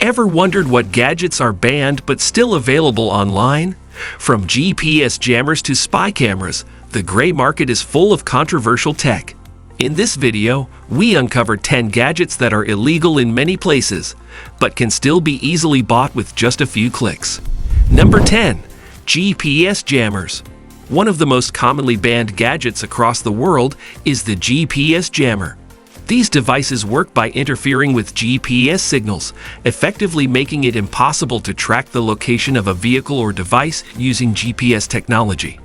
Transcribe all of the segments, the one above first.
Ever wondered what gadgets are banned but still available online? From GPS jammers to spy cameras, the gray market is full of controversial tech. In this video, we uncover 10 gadgets that are illegal in many places, but can still be easily bought with just a few clicks. Number 10. GPS jammers. One of the most commonly banned gadgets across the world is the GPS jammer. These devices work by interfering with GPS signals, effectively making it impossible to track the location of a vehicle or device using GPS technology.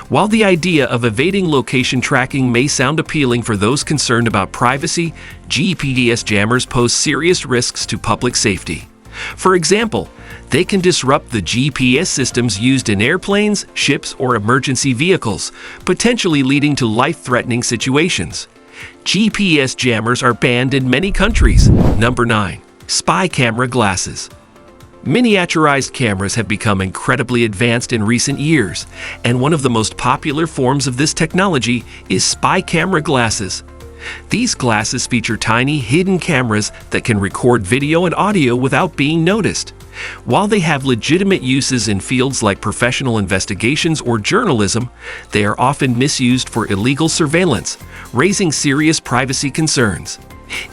While the idea of evading location tracking may sound appealing for those concerned about privacy, GPS jammers pose serious risks to public safety. For example, they can disrupt the GPS systems used in airplanes, ships, or emergency vehicles, potentially leading to life-threatening situations. GPS jammers are banned in many countries. Number 9. Spy camera glasses. Miniaturized cameras have become incredibly advanced in recent years, and one of the most popular forms of this technology is spy camera glasses. These glasses feature tiny, hidden cameras that can record video and audio without being noticed. While they have legitimate uses in fields like professional investigations or journalism, they are often misused for illegal surveillance, raising serious privacy concerns.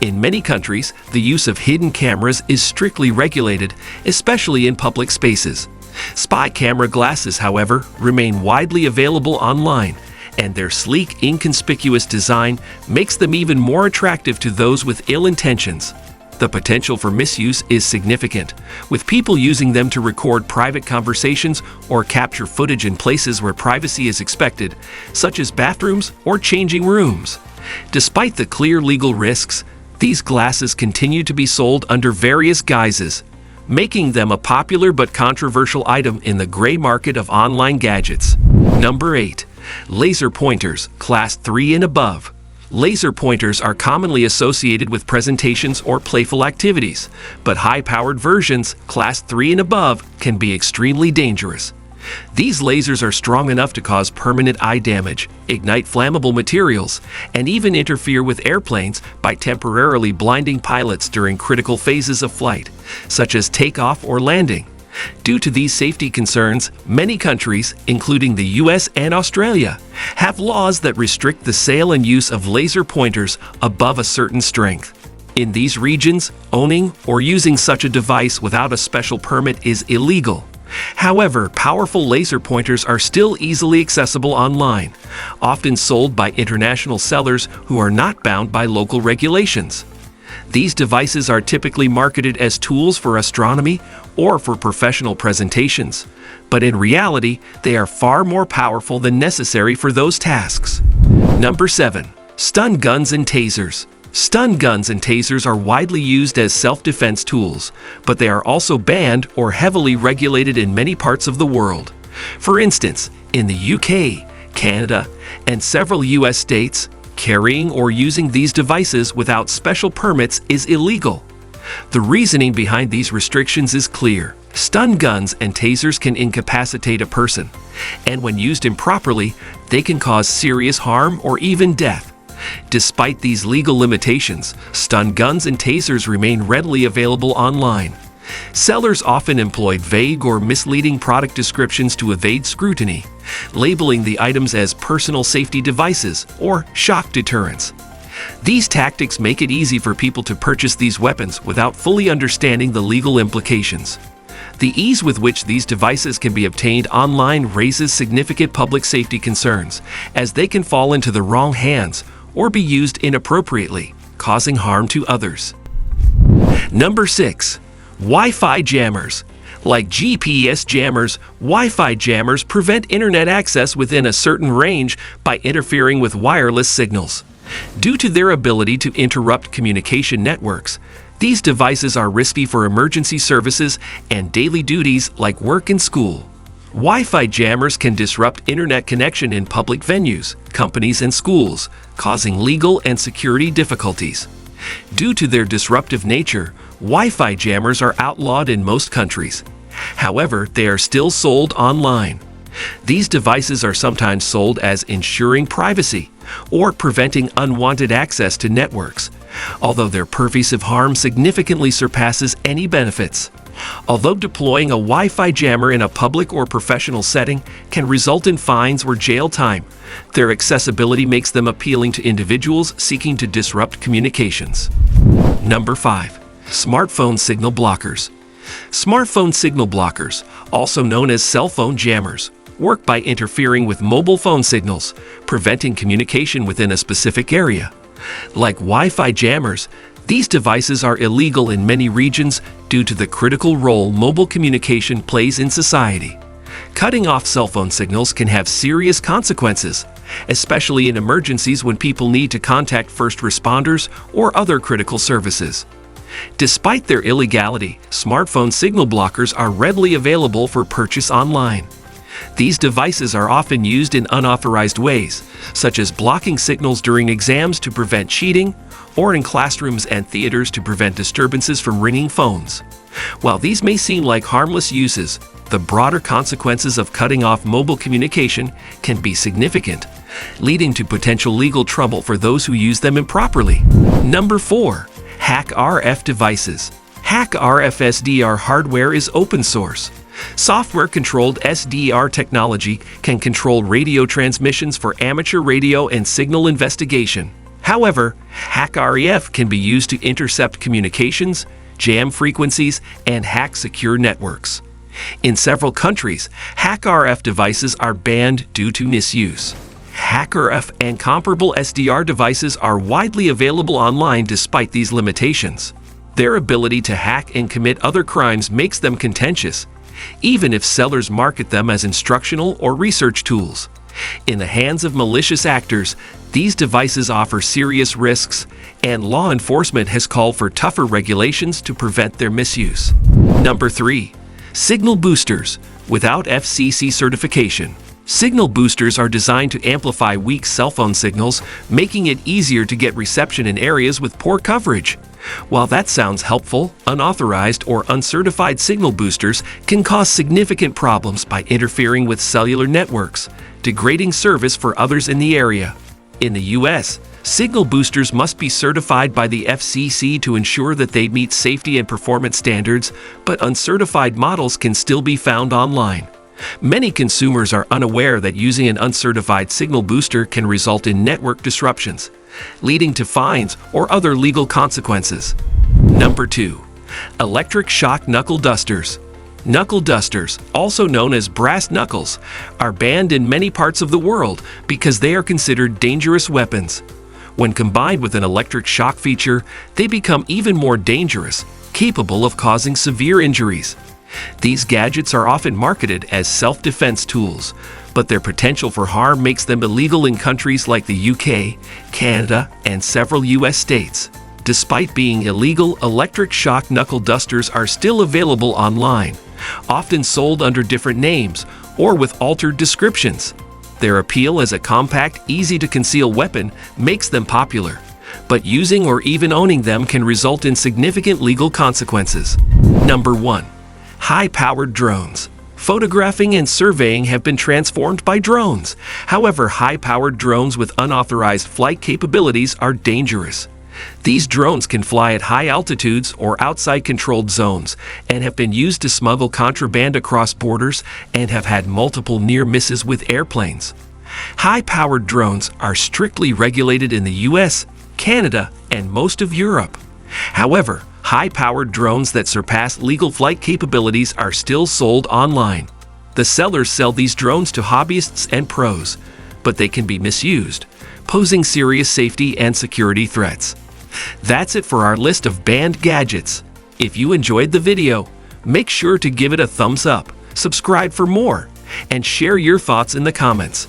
In many countries, the use of hidden cameras is strictly regulated, especially in public spaces. Spy camera glasses, however, remain widely available online, and their sleek, inconspicuous design makes them even more attractive to those with ill intentions. The potential for misuse is significant, with people using them to record private conversations or capture footage in places where privacy is expected, such as bathrooms or changing rooms. Despite the clear legal risks, these glasses continue to be sold under various guises, making them a popular but controversial item in the gray market of online gadgets. Number 8. Laser pointers, Class 3 and above. Laser pointers are commonly associated with presentations or playful activities, but high-powered versions, Class 3 and above, can be extremely dangerous. These lasers are strong enough to cause permanent eye damage, ignite flammable materials, and even interfere with airplanes by temporarily blinding pilots during critical phases of flight, such as takeoff or landing. Due to these safety concerns, many countries, including the US and Australia, have laws that restrict the sale and use of laser pointers above a certain strength. In these regions, owning or using such a device without a special permit is illegal. However, powerful laser pointers are still easily accessible online, often sold by international sellers who are not bound by local regulations. These devices are typically marketed as tools for astronomy or for professional presentations, but in reality, they are far more powerful than necessary for those tasks. Number 7. Stun guns and tasers. Stun guns and tasers are widely used as self-defense tools, but they are also banned or heavily regulated in many parts of the world. For instance, in the UK, Canada, and several US states, carrying or using these devices without special permits is illegal. The reasoning behind these restrictions is clear. Stun guns and tasers can incapacitate a person, and when used improperly, they can cause serious harm or even death. Despite these legal limitations, stun guns and tasers remain readily available online. Sellers often employ vague or misleading product descriptions to evade scrutiny, labeling the items as personal safety devices or shock deterrents. These tactics make it easy for people to purchase these weapons without fully understanding the legal implications. The ease with which these devices can be obtained online raises significant public safety concerns, as they can fall into the wrong hands or be used inappropriately, causing harm to others. Number 6. Wi-Fi jammers. Like GPS jammers, Wi-Fi jammers prevent internet access within a certain range by interfering with wireless signals. Due to their ability to interrupt communication networks, these devices are risky for emergency services and daily duties like work and school. Wi-Fi jammers can disrupt internet connection in public venues, companies, and schools, causing legal and security difficulties. Due to their disruptive nature, Wi-Fi jammers are outlawed in most countries. However, they are still sold online. These devices are sometimes sold as ensuring privacy or preventing unwanted access to networks, although their pervasive harm significantly surpasses any benefits. Although deploying a Wi-Fi jammer in a public or professional setting can result in fines or jail time, their accessibility makes them appealing to individuals seeking to disrupt communications. Number 5. Smartphone signal blockers. Smartphone signal blockers, also known as cell phone jammers, work by interfering with mobile phone signals, preventing communication within a specific area. Like Wi-Fi jammers, these devices are illegal in many regions due to the critical role mobile communication plays in society. Cutting off cell phone signals can have serious consequences, especially in emergencies when people need to contact first responders or other critical services. Despite their illegality, smartphone signal blockers are readily available for purchase online. These devices are often used in unauthorized ways, such as blocking signals during exams to prevent cheating, or in classrooms and theaters to prevent disturbances from ringing phones. While these may seem like harmless uses, the broader consequences of cutting off mobile communication can be significant, leading to potential legal trouble for those who use them improperly. Number 4. Hack RF devices. Hack RF SDR hardware is open source. Software-controlled SDR technology can control radio transmissions for amateur radio and signal investigation. However, Hack RF can be used to intercept communications, jam frequencies, and hack secure networks. In several countries, Hack RF devices are banned due to misuse. Hack RF and comparable SDR devices are widely available online despite these limitations. Their ability to hack and commit other crimes makes them contentious, even if sellers market them as instructional or research tools. In the hands of malicious actors, these devices offer serious risks, and law enforcement has called for tougher regulations to prevent their misuse. Number 3. Signal boosters without FCC certification. Signal boosters are designed to amplify weak cell phone signals, making it easier to get reception in areas with poor coverage. While that sounds helpful, unauthorized or uncertified signal boosters can cause significant problems by interfering with cellular networks, degrading service for others in the area. In the U.S., signal boosters must be certified by the FCC to ensure that they meet safety and performance standards, but uncertified models can still be found online. Many consumers are unaware that using an uncertified signal booster can result in network disruptions, leading to fines or other legal consequences. Number 2. Electric shock knuckle dusters. Knuckle dusters, also known as brass knuckles, are banned in many parts of the world because they are considered dangerous weapons. When combined with an electric shock feature, they become even more dangerous, capable of causing severe injuries. These gadgets are often marketed as self-defense tools, but their potential for harm makes them illegal in countries like the UK, Canada, and several US states. Despite being illegal, electric shock knuckle dusters are still available online, often sold under different names or with altered descriptions. Their appeal as a compact, easy-to-conceal weapon makes them popular, but using or even owning them can result in significant legal consequences. Number 1. High-powered drones. Photographing and surveying have been transformed by drones. However, high-powered drones with unauthorized flight capabilities are dangerous. These drones can fly at high altitudes or outside controlled zones and have been used to smuggle contraband across borders and have had multiple near misses with airplanes. High-powered drones are strictly regulated in the US, Canada, and most of Europe. However, high-powered drones that surpass legal flight capabilities are still sold online. The sellers sell these drones to hobbyists and pros, but they can be misused, posing serious safety and security threats. That's it for our list of banned gadgets. If you enjoyed the video, make sure to give it a thumbs up, subscribe for more, and share your thoughts in the comments.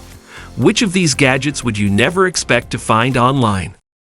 Which of these gadgets would you never expect to find online?